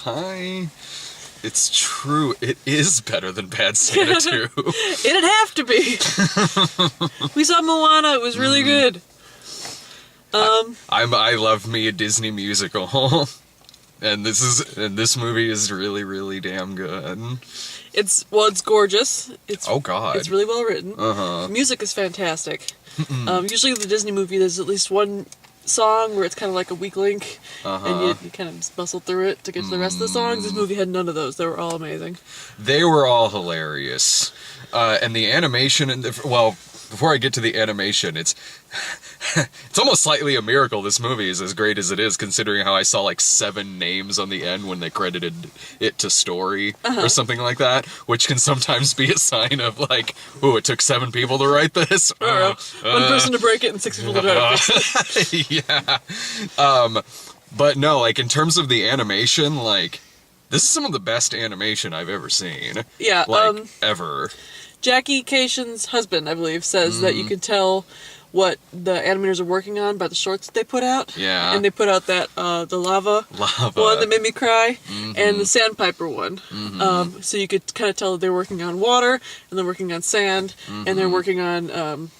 Hi. It's true. It is better than Bad Santa 2. It'd have to be. We saw Moana. It was really good. I love me a Disney musical. And this movie is really, really damn good. It's gorgeous. Oh God. It's really well written. Uh-huh. The music is fantastic. Usually the Disney movie, there's at least one song where it's kind of like a weak link, and you kind of just bustle through it to get to the rest of the songs. This movie had none of those. They were all amazing. They were all hilarious. And the animation, before I get to the animation, it's almost slightly a miracle this movie is as great as it is, considering how I saw like 7 names on the end when they credited it to story or something like that, which can sometimes be a sign of like, ooh, it took 7 people to write this. One person to break it and 6 people to try to fix it. Yeah. But no, like in terms of the animation, like this is some of the best animation I've ever seen. Yeah. Like ever. Jackie Kashian's husband, I believe, says that you can tell what the animators are working on by the shorts that they put out. Yeah. And they put out that, the lava one that made me cry, and the sandpiper one. So you could kind of tell that they're working on water, and they're working on sand, and they're working on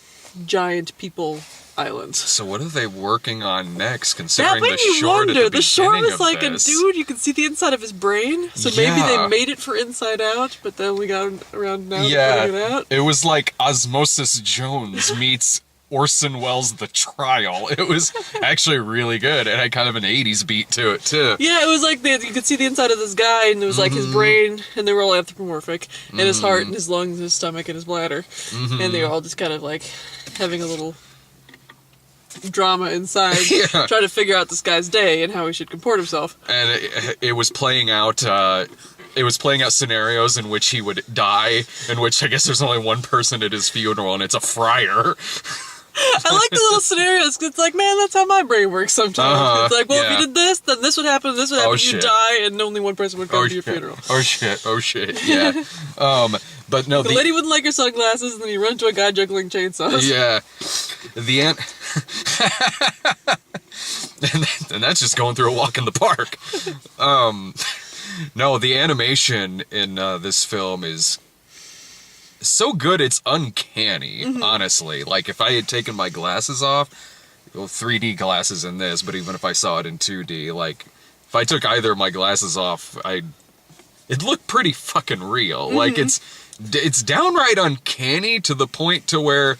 giant people islands. So what are they working on next, considering that made the me short wonder. at the The short beginning was of like this? a dude, you could see the inside of his brain, so maybe they made it for Inside Out, but then we got around now to putting it out. It was like Osmosis Jones meets Orson Welles' The Trial. It was actually really good, and had kind of an 80s beat to it, too. Yeah, it was like you could see the inside of this guy, and it was like his brain, and they were all anthropomorphic, and his heart, and his lungs, and his stomach, and his bladder, and they were all just kind of like having a little drama inside, trying to figure out this guy's day and how he should comport himself. And it was playing out... It was playing out scenarios in which he would die, in which I guess there's only one person at his funeral, and it's a friar. I like the little scenarios, because it's like, man, that's how my brain works sometimes. It's like, well, if you did this, then this would happen, this would happen, you'd die, and only one person would come to your funeral. Oh shit, yeah. But no, the lady wouldn't like her sunglasses, and then you run into a guy juggling chainsaws. Yeah. And that's just going through a walk in the park. No, the animation in this film is so good it's uncanny, honestly. Like, if I had taken my glasses off, 3D glasses in this, but even if I saw it in 2D, like, if I took either of my glasses off, it looked pretty fucking real. Like, it's downright uncanny to the point to where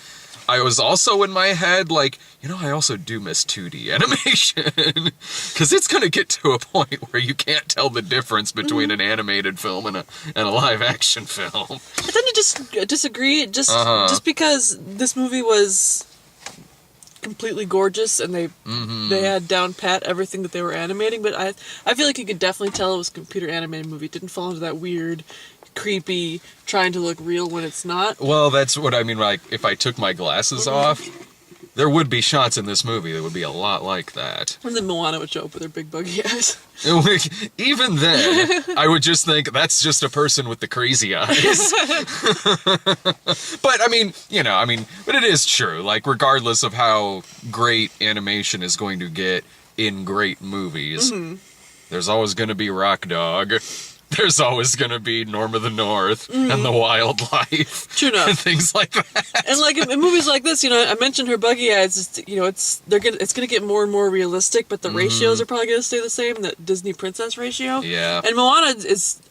I was also in my head like, I also do miss 2D animation. Because it's going to get to a point where you can't tell the difference between an animated film and a live-action film. I tend to just disagree, just because this movie was completely gorgeous, and they had down pat everything that they were animating, but I feel like you could definitely tell it was a computer animated movie. It didn't fall into that weird, creepy, trying to look real when it's not. Well, that's what I mean, like, if I took my glasses off, there would be shots in this movie that would be a lot like that. And then Moana would show up with her big buggy eyes. Even then, I would just think, that's just a person with the crazy eyes. But, but it is true. Like, regardless of how great animation is going to get in great movies, there's always going to be Rock Dog. There's always going to be Norm of the North and the wildlife. True enough. And things like that. And like in movies like this, I mentioned her buggy eyes. It's going to get more and more realistic, but the ratios are probably going to stay the same. That Disney princess ratio. Yeah. And Moana is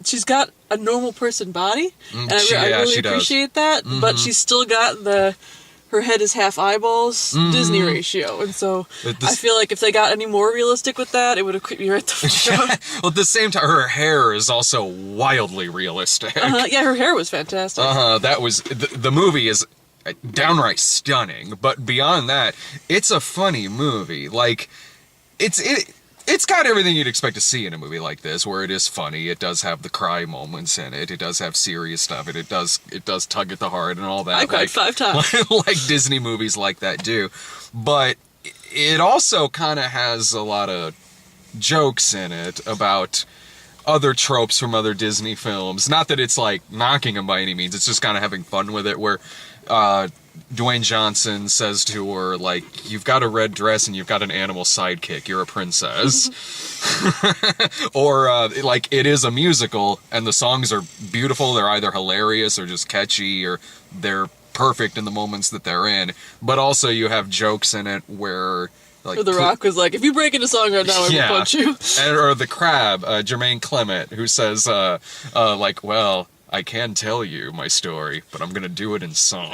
she's got a normal person body, and I really appreciate that. But she's still got her head is half eyeballs, Disney ratio. And so I feel like if they got any more realistic with that, it would have quit me right the fuck out. Well, at the same time, her hair is also wildly realistic. Yeah, her hair was fantastic. That was... The movie is downright stunning, but beyond that, it's a funny movie. Like, it's got everything you'd expect to see in a movie like this, where it is funny, it does have the cry moments in it, it does have serious stuff, and it does tug at the heart and all that. I cried 5 times. Like Disney movies like that do. But it also kind of has a lot of jokes in it about other tropes from other Disney films. Not that it's like knocking them by any means, it's just kind of having fun with it, where Dwayne Johnson says to her, like, you've got a red dress and you've got an animal sidekick. You're a princess. Or, like, it is a musical, and the songs are beautiful. They're either hilarious or just catchy, or they're perfect in the moments that they're in. But also you have jokes in it where... like, The Rock was like, if you break into song right now, I will punch you. Or the Crab, Jermaine Clement, who says, like, well, I can tell you my story, but I'm gonna do it in song.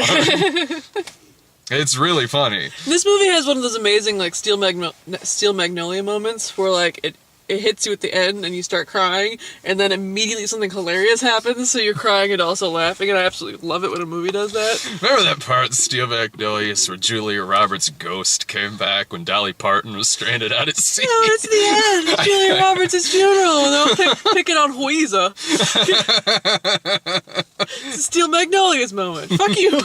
It's really funny. This movie has one of those amazing, like, Steel Magnolia moments where, like, it hits you at the end and you start crying, and then immediately something hilarious happens, so you're crying and also laughing, and I absolutely love it when a movie does that. Remember that part in Steel Magnolias where Julia Roberts' ghost came back when Dolly Parton was stranded out at sea? No, it's the end. Julia Roberts' funeral. They'll pick it on Huiza. It's a Steel Magnolias moment. Fuck you.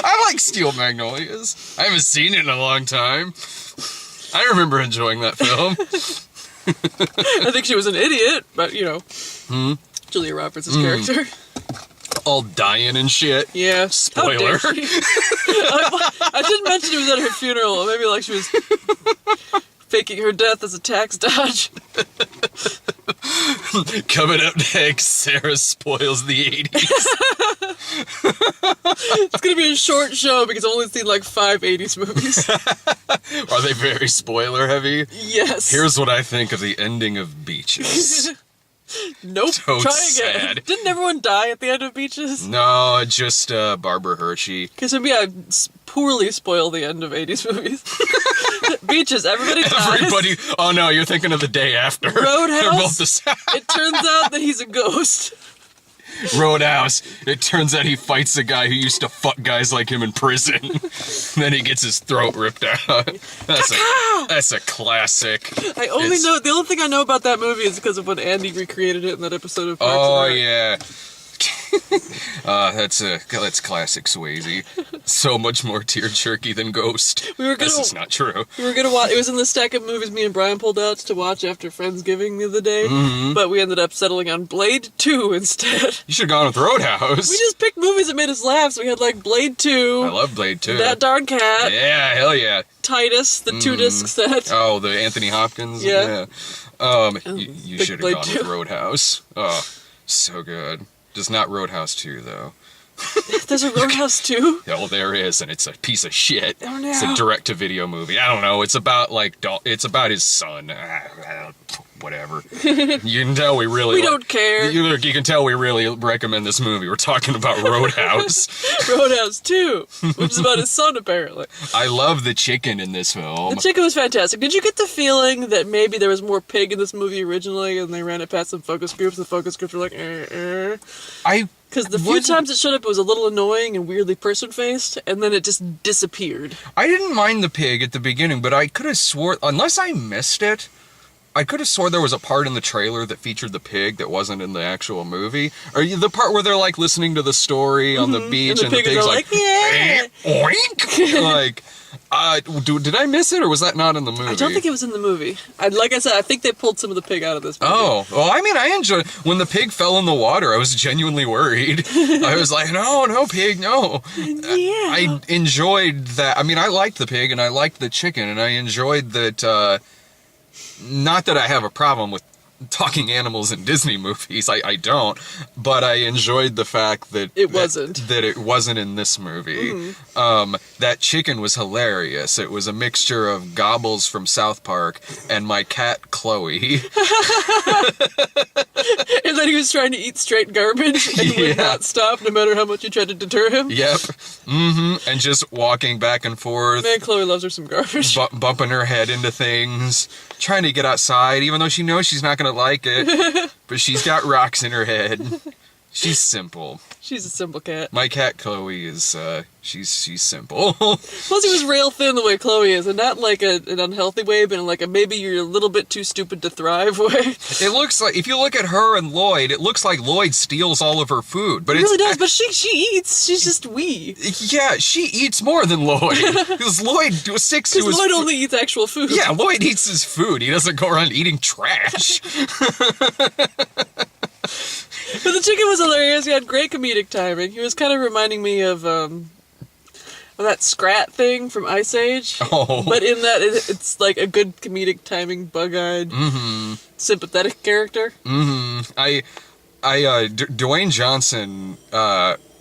I like Steel Magnolias. I haven't seen it in a long time. I remember enjoying that film. I think she was an idiot, but, you know, Julia Roberts' character. All dying and shit. Yeah. Spoiler. I didn't mention it was at her funeral. Maybe, like, she was faking her death as a tax dodge. Coming up next, Sarah spoils the 80s. It's gonna be a short show because I've only seen like 5 80s movies. Are they very spoiler heavy? Yes. Here's what I think of the ending of Beaches. Nope. So Try again. sad. Didn't everyone die at the end of Beaches? No, just Barbara Hershey. Because for me, I poorly spoil the end of 80s movies. Beaches, everybody dies. Everybody. Oh no, you're thinking of the day after. Roadhouse. They're both the same. It turns out that he's a ghost. Roadhouse. It turns out he fights a guy who used to fuck guys like him in prison. Then he gets his throat ripped out. That's a classic. I only know the only thing I know about that movie is because of when Andy recreated it in that episode of Parks Oh and Rec. yeah. That's classic Swayze. So much more tear jerky than Ghost. This is not true. We were gonna watch. It was in the stack of movies me and Brian pulled out to watch after Friendsgiving the other day, but we ended up settling on Blade 2 instead. You should have gone with Roadhouse. We just picked movies that made us laugh. So we had like Blade 2. I love Blade 2. That Darn Cat. Yeah, hell yeah. Titus, the 2-disc set. Oh, the Anthony Hopkins. Yeah. You should have gone with Roadhouse. Oh, so good. Just not Roadhouse 2 though. There's a Roadhouse 2? Oh, there is, and it's a piece of shit. Oh no. It's a direct-to-video movie. I don't know. It's about it's about his son. Whatever. You can tell we really. We don't care. You can tell we really recommend this movie. We're talking about Roadhouse. Roadhouse 2, which is about his son apparently. I love the chicken in this film. The chicken was fantastic. Did you get the feeling that maybe there was more pig in this movie originally, and they ran it past some focus groups? The focus groups were like, Because the few times it showed up, it was a little annoying and weirdly person-faced, and then it just disappeared. I didn't mind the pig at the beginning, but I could have swore, unless I missed it, I could have swore there was a part in the trailer that featured the pig that wasn't in the actual movie. Or the part where they're like listening to the story on the beach, and the pig's like, yeah. oink! Like, did I miss it, or was that not in the movie? I don't think it was in the movie. Like I said, I think they pulled some of the pig out of this movie. Oh, well, I mean, I enjoyed... When the pig fell in the water, I was genuinely worried. I was like, no, pig, no. Yeah. I enjoyed that. I mean, I liked the pig, and I liked the chicken, and I enjoyed that... not that I have a problem with talking animals in Disney movies. I don't. But I enjoyed the fact that... It wasn't. That it wasn't in this movie. That chicken was hilarious. It was a mixture of Gobbles from South Park and my cat, Chloe. And then he was trying to eat straight garbage and would not stop no matter how much you tried to deter him. Yep. And just walking back and forth. Man, Chloe loves her some garbage. Bumping her head into things. Trying to get outside, even though she knows she's not going to like it. But she's got rocks in her head. She's simple. She's a simple cat. My cat Chloe is, she's simple. Plus he was rail thin the way Chloe is, and not like an unhealthy way, but in like a maybe you're a little bit too stupid to thrive way. It looks like, if you look at her and Lloyd, it looks like Lloyd steals all of her food. But it really does, but she eats. She's just wee. Yeah, she eats more than Lloyd. Because Lloyd sticks to his... Because Lloyd only eats actual food. Yeah, Lloyd eats his food. He doesn't go around eating trash. But the chicken was hilarious. He had great comedic timing. He was kind of reminding me of, I that Scrat thing from Ice Age. Oh. But in that, it's like a good comedic timing, bug-eyed, sympathetic character. Dwayne Johnson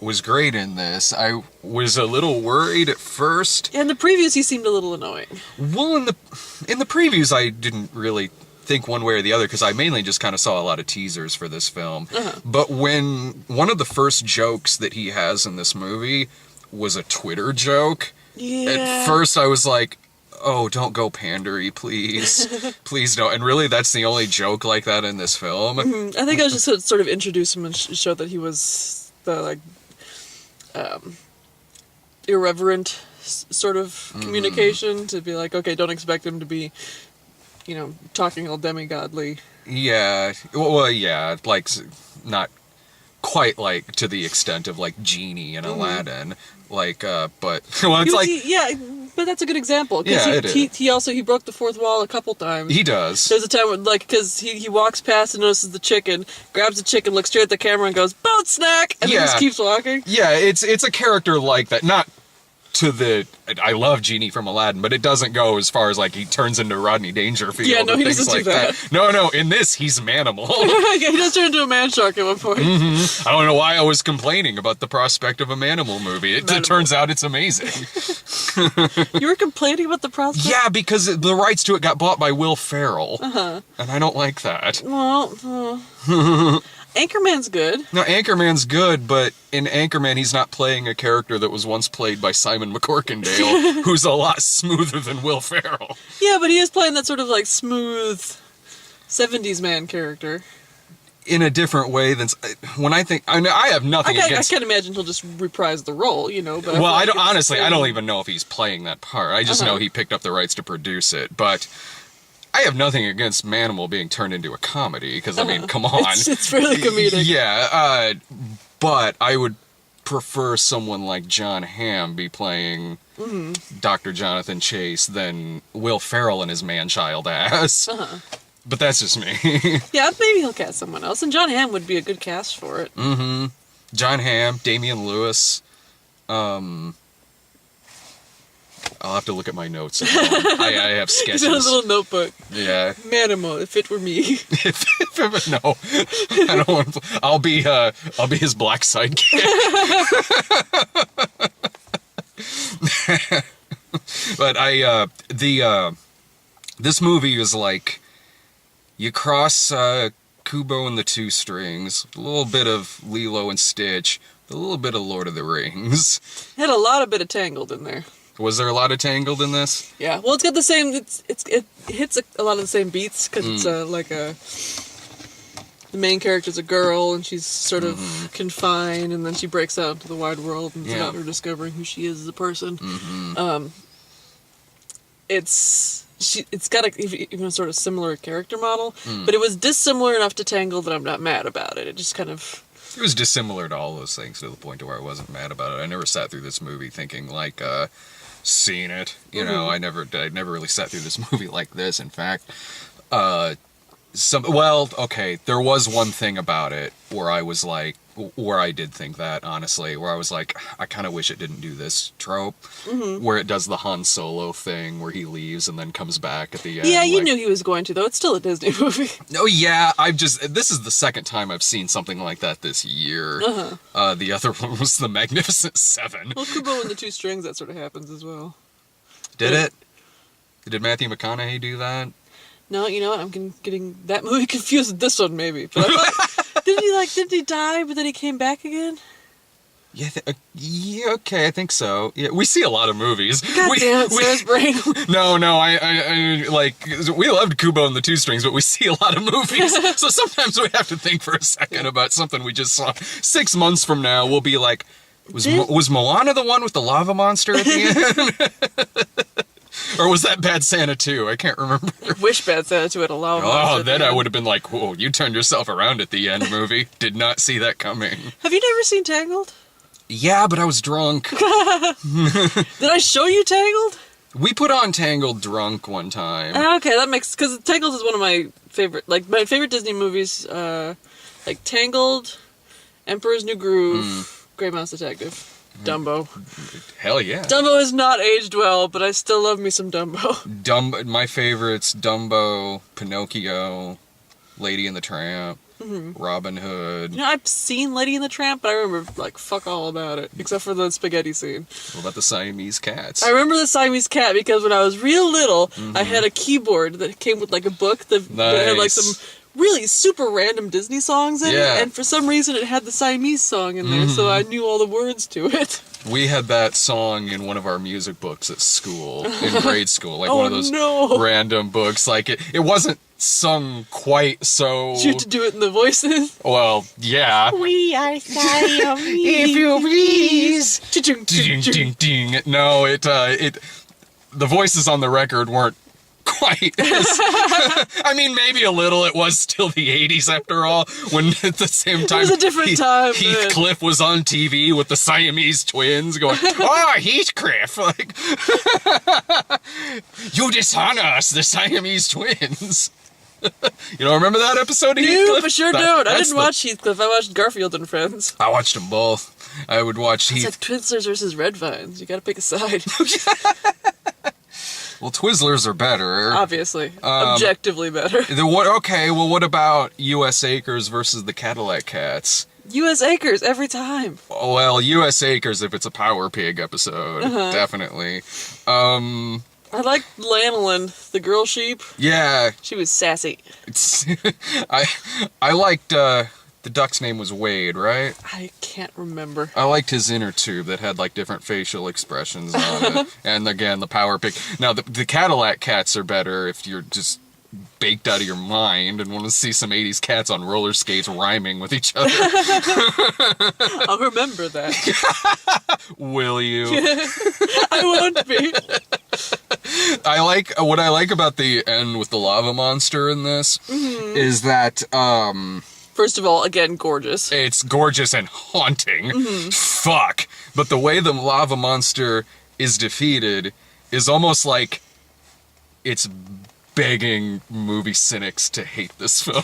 was great in this. I was a little worried at first. In the previews, he seemed a little annoying. Well, in the previews, I didn't really think one way or the other because I mainly just kind of saw a lot of teasers for this film. But when one of the first jokes that he has in this movie was a Twitter joke, at first I was like, oh, don't go pandery, please. Please don't. And really, that's the only joke like that in this film. I think I was just to sort of introduce him and show that he was the, like, irreverent sort of communication, to be like, okay, don't expect him to be, you know, talking all demigodly. Yeah. Well, yeah, like, not quite, like, to the extent of, like, Genie and Aladdin. Like, but, well, it's like... Yeah, but that's a good example. Yeah, he broke the fourth wall a couple times. He does. There's a time where, like, because he walks past and notices the chicken, grabs the chicken, looks straight at the camera and goes, boat snack! And then just keeps walking. Yeah, it's a character like that. Not to the... I love Genie from Aladdin, but it doesn't go as far as, like, he turns into Rodney Dangerfield. Yeah, no, and he things doesn't like do that. No, in this, he's Manimal. Yeah, he does turn into a man shark at one point. I don't know why I was complaining about the prospect of a Manimal movie. It turns out it's amazing. You were complaining about the prospect? Yeah, because the rights to it got bought by Will Ferrell. And I don't like that. Well, Anchorman's good. No, Anchorman's good, but in Anchorman, he's not playing a character that was once played by Simon McCorkindale, who's a lot smoother than Will Ferrell. Yeah, but he is playing that sort of, like, smooth 70s man character. In a different way than... When I think... I have nothing against... I can't imagine he'll just reprise the role, you know, but... Well, I don't even know if he's playing that part. I just know he picked up the rights to produce it, but... I have nothing against Manimal being turned into a comedy, because, I mean, come on. It's really comedic. Yeah, but I would prefer someone like John Hamm be playing Dr. Jonathan Chase than Will Ferrell and his man-child ass. But that's just me. Yeah, maybe he'll cast someone else, and John Hamm would be a good cast for it. John Hamm, Damian Lewis, I'll have to look at my notes. I have sketches. He's got a little notebook. Yeah. Manimal, if it were me. No, I don't want to. I'll be his black sidekick. But this movie is like, you cross Kubo and the Two Strings, a little bit of Lilo and Stitch, a little bit of Lord of the Rings. It had a lot of bit of Tangled in there. Was there a lot of Tangled in this? Yeah, well, it's got the same. It hits a lot of the same beats because it's the main character's a girl and she's sort of confined, and then she breaks out into the wide world and it's about her discovering who she is as a person. It's got even a sort of similar character model, but it was dissimilar enough to Tangled that I'm not mad about it. It just kind of... It was dissimilar to all those things to the point to where I wasn't mad about it. I never sat through this movie thinking like, seen it. You know, I never really sat through this movie like this. In fact, there was one thing about it where I was like, where I did think that, honestly, where I was like, I kind of wish it didn't do this trope, where it does the Han Solo thing, where he leaves and then comes back at the end. Yeah, you knew he was going to, though. It's still a Disney movie. Oh, yeah, this is the second time I've seen something like that this year. The other one was The Magnificent Seven. Well, Kubo and the Two Strings, that sort of happens as well. Did it? Did Matthew McConaughey do that? No, you know what? I'm getting that movie confused with this one, maybe. But I thought, didn't he die, but then he came back again? Yeah, okay, I think so. Yeah, we see a lot of movies. God damn it, Sarah's brain. No, I like, we loved Kubo and the Two Strings, but we see a lot of movies. So sometimes we have to think for a second about something we just saw. 6 months from now, we'll be like, was Moana the one with the lava monster at the end? Or was that Bad Santa 2? I can't remember. I wish Bad Santa 2 had a lava monster. Oh, then I would have been like, whoa, you turned yourself around at the end, movie. Did not see that coming. Have you never seen Tangled? Yeah, but I was drunk. Did I show you Tangled? We put on Tangled drunk one time. Okay, that makes... Because Tangled is one of my favorite... Like, my favorite Disney movies, like Tangled, Emperor's New Groove, Grey Mouse Detective. Dumbo. Hell yeah. Dumbo has not aged well, but I still love me some Dumbo. My favorites: Dumbo, Pinocchio, Lady and the Tramp, Robin Hood. You know, I've seen Lady and the Tramp, but I remember, like, fuck all about it, except for the spaghetti scene. What about the Siamese cats? I remember the Siamese cat because when I was real little, I had a keyboard that came with, like, a book that had, like, some really super random Disney songs in it, and for some reason it had the Siamese song in there, so I knew all the words to it. We had that song in one of our music books at school, in grade school, like one of those random books. Like, it wasn't sung quite so... Did you have to do it in the voices? Well, yeah. We are Siamese. If you please. Ding, ding, ding. No, the voices on the record weren't quite as, I mean, maybe a little. It was still the 80s after all, when at the same time... It was a different time, Heathcliff was on TV with the Siamese twins going, oh, Heathcliff! Like, you dishonor us, the Siamese twins. You don't remember that episode of Heathcliff? No, for sure don't. I didn't watch Heathcliff. I watched Garfield and Friends. I watched them both. I would watch It's like Twizzlers versus Red Vines. You gotta pick a side. Well, Twizzlers are better. Obviously. Objectively better. Okay, well, what about U.S. Acres versus the Cadillac Cats? U.S. Acres, every time. Well, U.S. Acres if it's a Power Pig episode. Definitely. I liked Lanolin, the girl sheep. Yeah. She was sassy. I liked, the duck's name was Wade, right? I can't remember. I liked his inner tube that had, like, different facial expressions on it. And, again, the Power Pig. Now, the Cadillac Cats are better if you're just baked out of your mind and want to see some 80s cats on roller skates rhyming with each other. I'll remember that. Will you? I won't be. What I like about the end with the lava monster in this is that, first of all, again, gorgeous. It's gorgeous and haunting. Fuck. But the way the lava monster is defeated is almost like it's begging movie cynics to hate this film.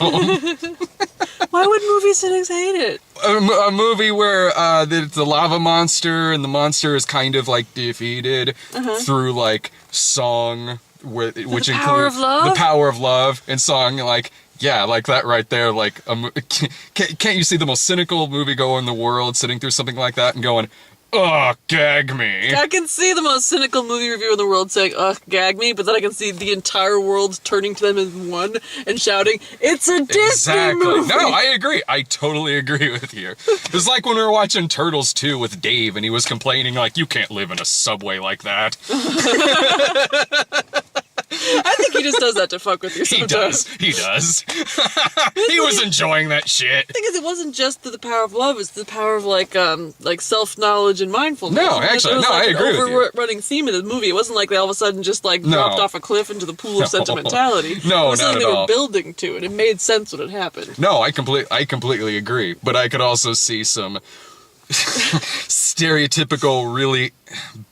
Why would movie cynics hate it? A movie where the lava monster and the monster is kind of like defeated through like song, which includes the power of love, and song like. Yeah, like that right there. Like, can't you see the most cynical moviegoer in the world sitting through something like that and going, "Ugh, gag me"? I can see the most cynical movie reviewer in the world saying, "Ugh, gag me," but then I can see the entire world turning to them as one and shouting, "It's a Disney movie!" No, I agree. I totally agree with you. It was like when we were watching Turtles 2 with Dave, and he was complaining like, "You can't live in a subway like that." I think he just does that to fuck with you sometimes. He does. He was enjoying that shit. The thing is, it wasn't just the power of love, it's the power of, like self-knowledge and mindfulness. No, actually, it was I agree with you. It was an overrunning theme of the movie. It wasn't like they all of a sudden just, dropped off a cliff into the pool of sentimentality. No, it was not something at they all. were building to, and it made sense when it happened. No, I completely agree. But I could also see some stereotypical, really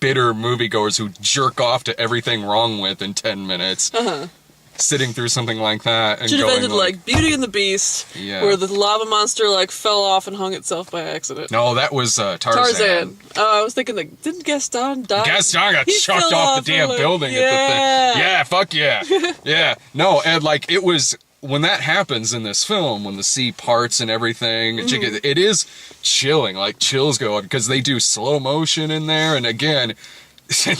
bitter moviegoers who jerk off to everything wrong with in 10 minutes. Sitting through something like that and should have going ended like Beauty and the Beast, where the lava monster fell off and hung itself by accident. No, that was Tarzan. Oh, I was thinking didn't Gaston die? Gaston got chucked off the damn building at the thing. Yeah, fuck yeah. Yeah. No, and like it was when that happens in this film, when the sea parts and everything, it is chilling. Like chills go up because they do slow motion in there, and again,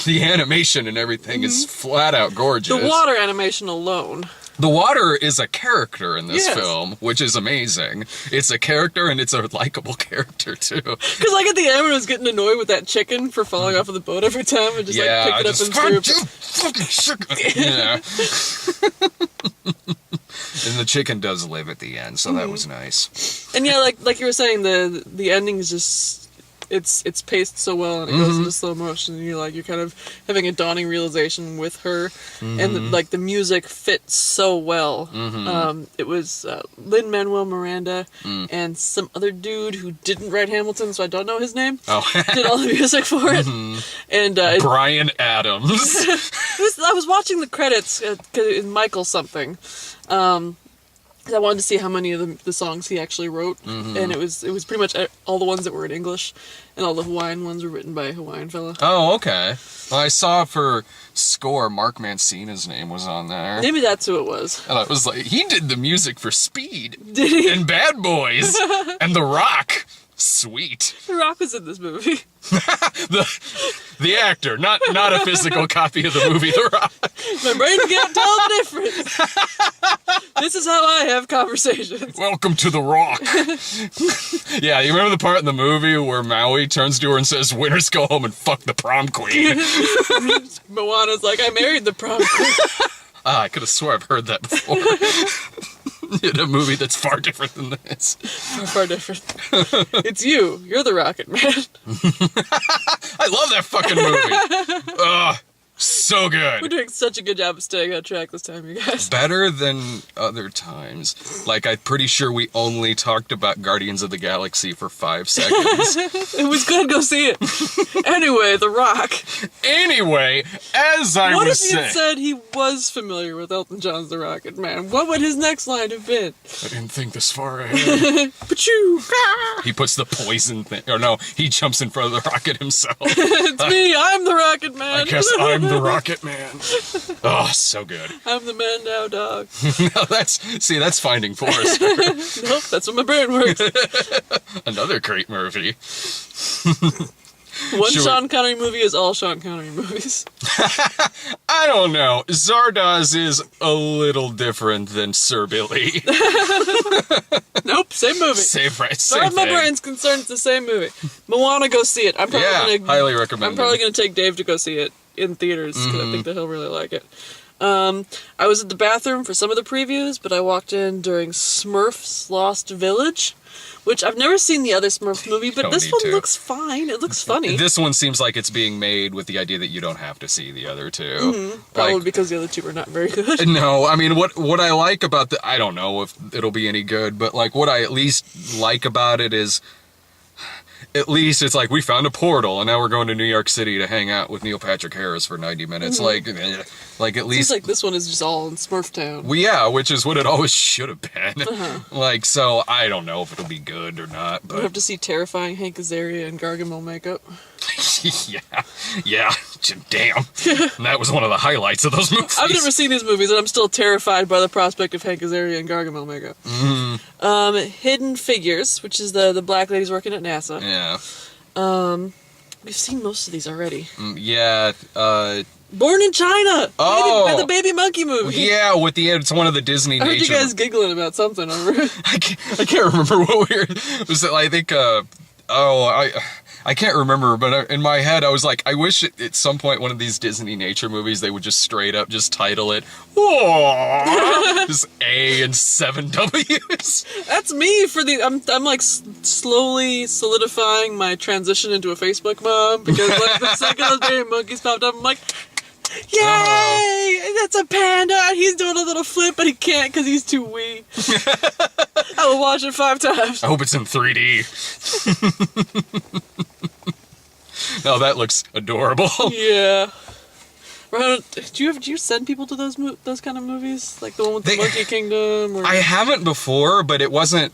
the animation and everything is flat out gorgeous. The water animation alone. The water is a character in this film, which is amazing. It's a character, and it's a likable character, too. Because, like, at the end, when I was getting annoyed with that chicken for falling off of the boat every time, and just, pick it up and threw it. Fucking chicken! Yeah. And the chicken does live at the end, so that was nice. And, yeah, like you were saying, the ending is just... It's paced so well, and it goes into slow motion, and you're kind of having a dawning realization with her, and the music fits so well. It was Lin-Manuel Miranda and some other dude who didn't write Hamilton, so I don't know his name. Did all the music for it, and Bryan Adams. I was watching the credits in Michael something. 'Cause I wanted to see how many of the songs he actually wrote, and it was pretty much all the ones that were in English, and all the Hawaiian ones were written by a Hawaiian fella. Oh, okay. Well, I saw for score, Mark Mancina's name was on there. Maybe that's who it was. And I was like, he did the music for Speed. Did he? And Bad Boys. And The Rock. Sweet. The Rock was in this movie. The actor, not a physical copy of the movie The Rock. My brain can't tell the difference. This is how I have conversations. Welcome to The Rock. Yeah, you remember the part in the movie where Maui turns to her and says, "Winners go home and fuck the prom queen." Moana's like, "I married the prom queen." I could have swore I've heard that before. In a movie that's far different than this. Far different. It's you. You're the Rocket Man. I love that fucking movie. Ugh. So good. We're doing such a good job of staying on track this time, you guys. Better than other times. Like, I'm pretty sure we only talked about Guardians of the Galaxy for 5 seconds. It was good. Go see it. Anyway, The Rock. Anyway, as I what was if he saying... had said he was familiar with Elton John's The Rocket Man? What would his next line have been? I didn't think this far ahead. Pachoo! He puts the poison thing... Or no, he jumps in front of the rocket himself. It's me. I'm the Rocket Man. I guess I'm the Rocket Man. Oh, so good. I'm the man now, dog. No, that's Finding Forrester. Nope, that's what my brain works. Another great movie. One Sean Connery movie is all Sean Connery movies. I don't know. Zardoz is a little different than Sir Billy. Nope, same movie. Same As far as my brain's concerned, it's the same movie. Moana, go see it. I'm probably gonna highly recommend. I'm probably gonna take Dave to go see it in theaters because I think that he'll really like it. I was at the bathroom for some of the previews, but I walked in during Smurfs Lost Village, which I've never seen the other Smurf movie, but this one looks fine. It looks funny. This one seems like it's being made with the idea that you don't have to see the other two. Probably because the other two are not very good. No, I mean, what I like about I don't know if it'll be any good, but like what I at least like about it is, at least it's like we found a portal and now we're going to New York City to hang out with Neil Patrick Harris for 90 minutes. Like at least... Seems like this one is just all in Smurf Town. Well, yeah, which is what it always should have been. Like, so I don't know if it'll be good or not, but... We'll have to see terrifying Hank Azaria and Gargamel makeup. yeah, damn. And that was one of the highlights of those movies. I've never seen these movies, and I'm still terrified by the prospect of Hank Azaria and Gargamel makeup. Hidden Figures, which is the black ladies working at NASA. Yeah. We've seen most of these already. Yeah, Born in China! Oh! The Baby Monkey movie. Yeah, it's one of the Disney I heard nature... you guys giggling about something over it. I can't remember what we were... Was it, I think, I can't remember, but in my head I was like, I wish at some point one of these Disney nature movies they would just straight up just title it, just A and 7 W's. That's me for the... I'm like slowly solidifying my transition into a Facebook mom, because like the second those baby monkeys popped up, I'm like... Yay! That's a panda! He's doing a little flip, but he can't because he's too wee. I will watch it 5 times. I hope it's in 3D. No, that looks adorable. Yeah. Do you send people to those kind of movies? Like the one with the Monkey Kingdom? Or... I haven't before, but it wasn't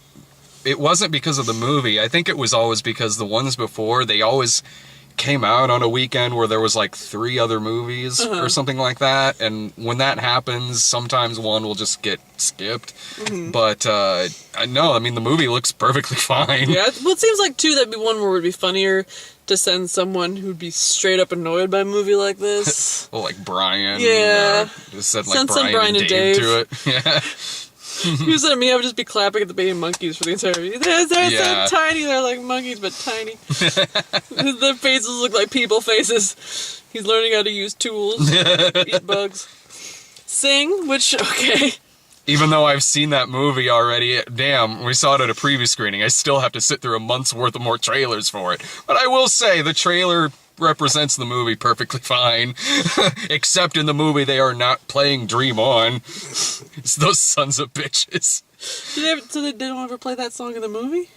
because of the movie. I think it was always because the ones before, they always came out on a weekend where there was like 3 other movies or something like that, and when that happens sometimes one will just get skipped. But no, I mean the movie looks perfectly fine. Yeah, well it seems like too that'd be one where it would be funnier to send someone who'd be straight up annoyed by a movie like this. Well, like Brian. Yeah. Just said like Send some Brian and Dave to it. Yeah. If you said me, I would just be clapping at the baby monkeys for the entire movie. They're so tiny, they're like monkeys, but tiny. Their faces look like people faces. He's learning how to use tools, eat bugs. Sing, which, okay. Even though I've seen that movie already, damn, we saw it at a preview screening, I still have to sit through a month's worth of more trailers for it. But I will say, the trailer represents the movie perfectly fine. Except in the movie, they are not playing Dream On. It's those sons of bitches. So they didn't ever play that song in the movie?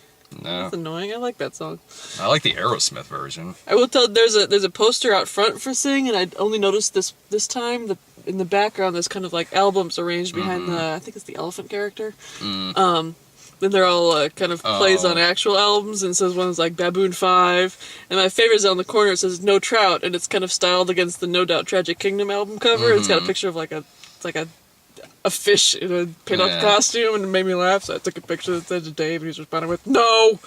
No. That's annoying. I like that song. I like the Aerosmith version. I will tell, there's a poster out front for Sing, and I only noticed this time that in the background there's kind of like albums arranged behind the, I think it's the elephant character. Then they're all kind of plays on actual albums, and says one's like Baboon 5. And my favorite is on the corner, it says No Trout, and it's kind of styled against the No Doubt Tragic Kingdom album cover. It's got a picture of like a fish in a pinup costume, and it made me laugh, so I took a picture that said to Dave, and he's responding with, no!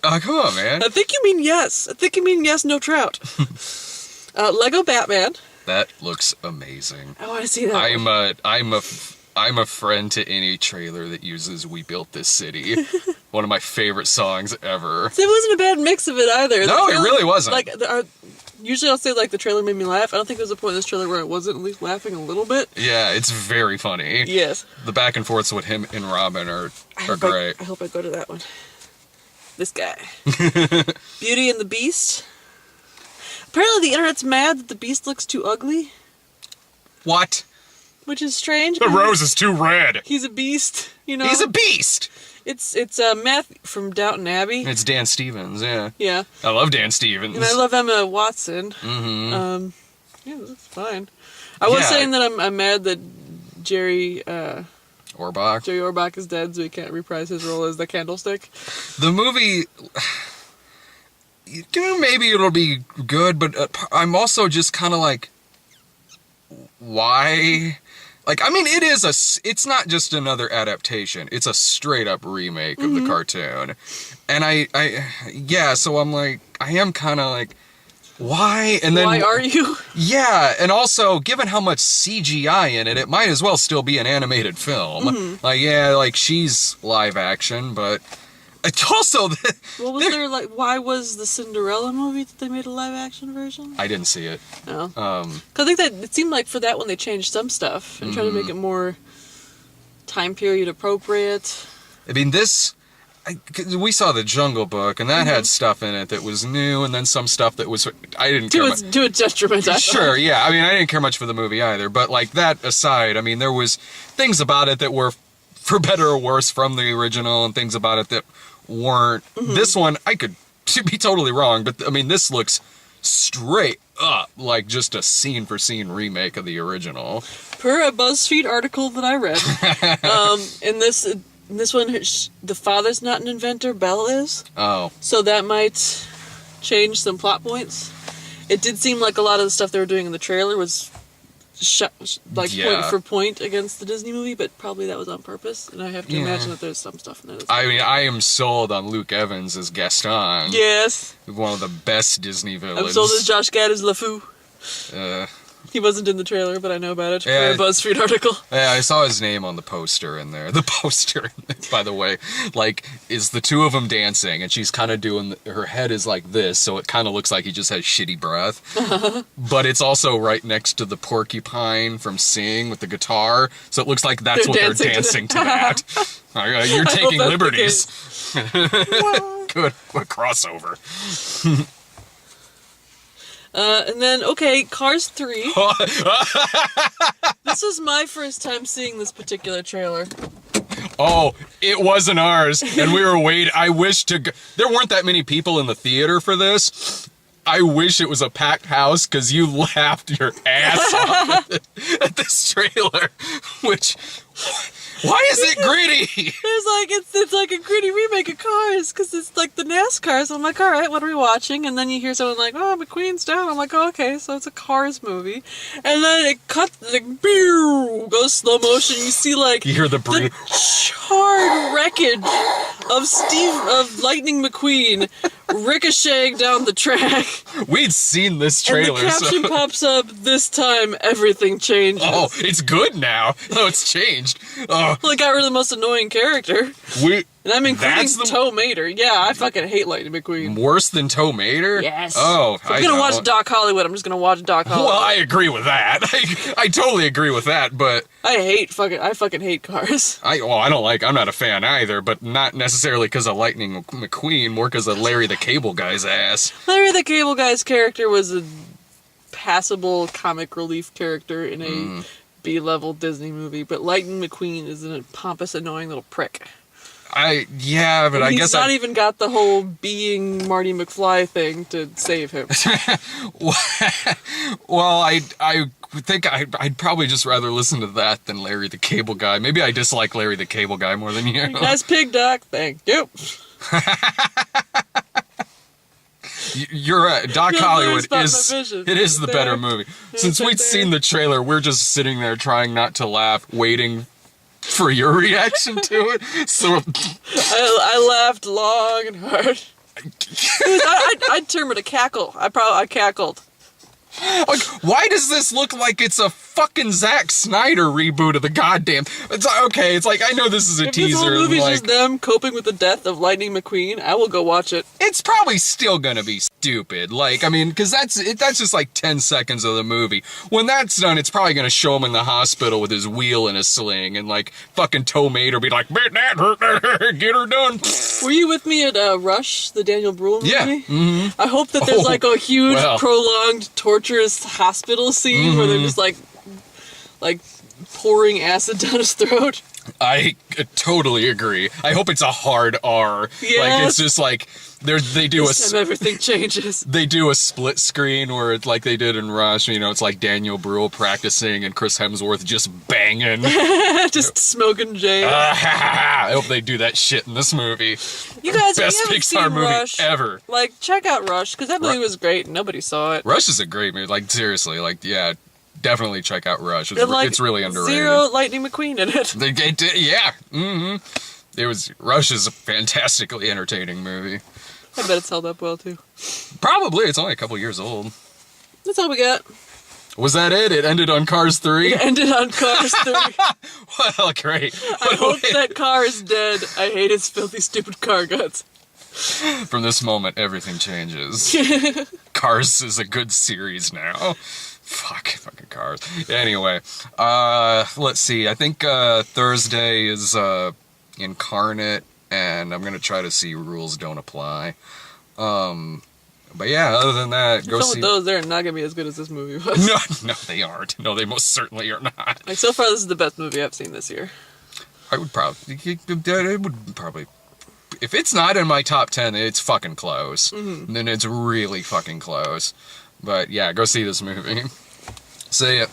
Oh, come on, man. I think you mean yes. I think you mean yes, No Trout. Lego Batman. That looks amazing. I want to see that. I'm a friend to any trailer that uses "We Built This City." One of my favorite songs ever. So it wasn't a bad mix of it either. No, it really wasn't. Like, usually I'll say like the trailer made me laugh. I don't think there was a point in this trailer where I wasn't at least laughing a little bit. Yeah, it's very funny. Yes. The back and forths with him and Robin are great. I hope I go to that one. This guy. Beauty and the Beast. Apparently the internet's mad that the Beast looks too ugly. What? Which is strange. The rose is too red. He's a beast, you know. He's a beast. It's Matthew from Downton Abbey. It's Dan Stevens, yeah. Yeah. I love Dan Stevens. And I love Emma Watson. Mm-hmm. Yeah, that's fine. I was saying that I'm mad that Jerry Orbach is dead, so he can't reprise his role as the Candlestick. The movie, maybe it'll be good, but I'm also just kind of like, why? Like, I mean, it's not just another adaptation. It's a straight up remake of the cartoon. And so I'm like, I am kind of like, why? And then why are you? Yeah, and also, given how much CGI in it, it might as well still be an animated film. Like, she's live action, but it's also... What was there, like, why was the Cinderella movie that they made a live action version? I didn't see it. No. Because I think that it seemed like for that one they changed some stuff and tried to make it more time period appropriate. I mean, we saw the Jungle Book, and that had stuff in it that was new, and then some stuff that was... I didn't care much. To a detriment, I Sure, thought. yeah. I mean, I didn't care much for the movie either, but, like, that aside, I mean, there was things about it that were, for better or worse, from the original, and things about it that weren't. This one, I could be totally wrong, but, I mean, this looks straight up like just a scene-for-scene remake of the original. Per a BuzzFeed article that I read, in this one, the father's not an inventor, Belle is. Oh. So that might change some plot points. It did seem like a lot of the stuff they were doing in the trailer was point for point against the Disney movie, but probably that was on purpose, and I have to imagine that there's some stuff in there. I mean, I am sold on Luke Evans as Gaston. Yes. One of the best Disney villains. I'm sold as Josh Gad as LeFou. He wasn't in the trailer, but I know about it for a BuzzFeed article. Yeah, I saw his name on the poster in there. The poster, by the way, like, is the two of them dancing, and she's kind of doing, her head is like this, so it kind of looks like he just has shitty breath. But it's also right next to the porcupine from Sing with the guitar, so it looks like that's they're dancing to that. You're taking liberties. Good, what crossover. And then, Cars 3. This was my first time seeing this particular trailer. Oh, it wasn't ours, and we were waiting. I wish there weren't that many people in the theater for this. I wish it was a packed house, because you laughed your ass off at this trailer, which... Why is it gritty? It's like a gritty remake of Cars, because it's like the NASCARs. I'm like, all right, what are we watching? And then you hear someone like, oh, McQueen's down. I'm like, oh, okay, so it's a Cars movie. And then it cuts, like, goes slow motion. You see, like, you hear the charred wreckage of Lightning McQueen ricocheting down the track. We'd seen this trailer. And the caption pops up, this time everything changes. Oh, it's good now. Oh, it's changed. Oh. Well, it got rid of the most annoying character. And I'm including Tow Mater. Yeah, I fucking hate Lightning McQueen. Worse than Tow Mater? Yes. Oh, if I'm gonna watch Doc Hollywood, I'm just gonna watch Doc Hollywood. Well, I agree with that. I totally agree with that, but... I fucking hate Cars. I'm not a fan either, but not necessarily because of Lightning McQueen, more because of Larry the Cable Guy's ass. Larry the Cable Guy's character was a passable comic relief character in a B-level Disney movie, but Lightning McQueen is a pompous, annoying little prick. but I guess he's not even got the whole being Marty McFly thing to save him. Well, I think I'd probably just rather listen to that than Larry the Cable Guy. Maybe I dislike Larry the Cable Guy more than you. Nice pig, Doc. Thank you. You're right. Doc Hollywood is the better movie. Since we'd there. seen the trailer, we're just sitting there trying not to laugh, waiting for your reaction to it. So I laughed long and hard. I'd term it a cackle. I cackled. like, why does this look like it's a fucking Zack Snyder reboot of the goddamn? It's like, okay, it's like I know this is a teaser. If this whole movie's like, just them coping with the death of Lightning McQueen, I will go watch it. It's probably still gonna be stupid. Like, I mean, because that's just like 10 seconds of the movie. When that's done, it's probably gonna show him in the hospital with his wheel in a sling, and like fucking Tomato will be like, "Bet that hurt, get her done." Were you with me at Rush, the Daniel Bruhl movie? Yeah. Mm-hmm. I hope that there's like a huge, prolonged, torturous hospital scene where they're just like pouring acid down his throat. I totally agree. I hope it's a hard R. Yes. Like it's just like they do this time everything changes. They do a split screen where it's like they did in Rush. You know, it's like Daniel Bruhl practicing and Chris Hemsworth just banging, just smoking J. I hope they do that shit in this movie. You guys, best if you Pixar movie Rush, ever. Like, check out Rush because that movie was great and nobody saw it. Rush is a great movie. Like seriously, like yeah. Definitely check out Rush. It's really underrated. Zero Lightning McQueen in it. They did, yeah. Mm-hmm. Rush is a fantastically entertaining movie. I bet it's held up well too. Probably. It's only a couple years old. That's all we got. Was that it? It ended on Cars 3? It ended on Cars 3. Well, great. I hope that car is dead. I hate his filthy, stupid car guts. From this moment, everything changes. Cars is a good series now. Fucking Cars. Anyway, let's see. I think Thursday is Incarnate, and I'm gonna try to see Rules Don't Apply. But yeah, other than that, go see. Those, they're not gonna be as good as this movie was. No, they aren't. No, they most certainly are not. Like so far, this is the best movie I've seen this year. It would probably. If it's not in my top 10, it's fucking close. Mm-hmm. Then it's really fucking close. But yeah, go see this movie. See ya.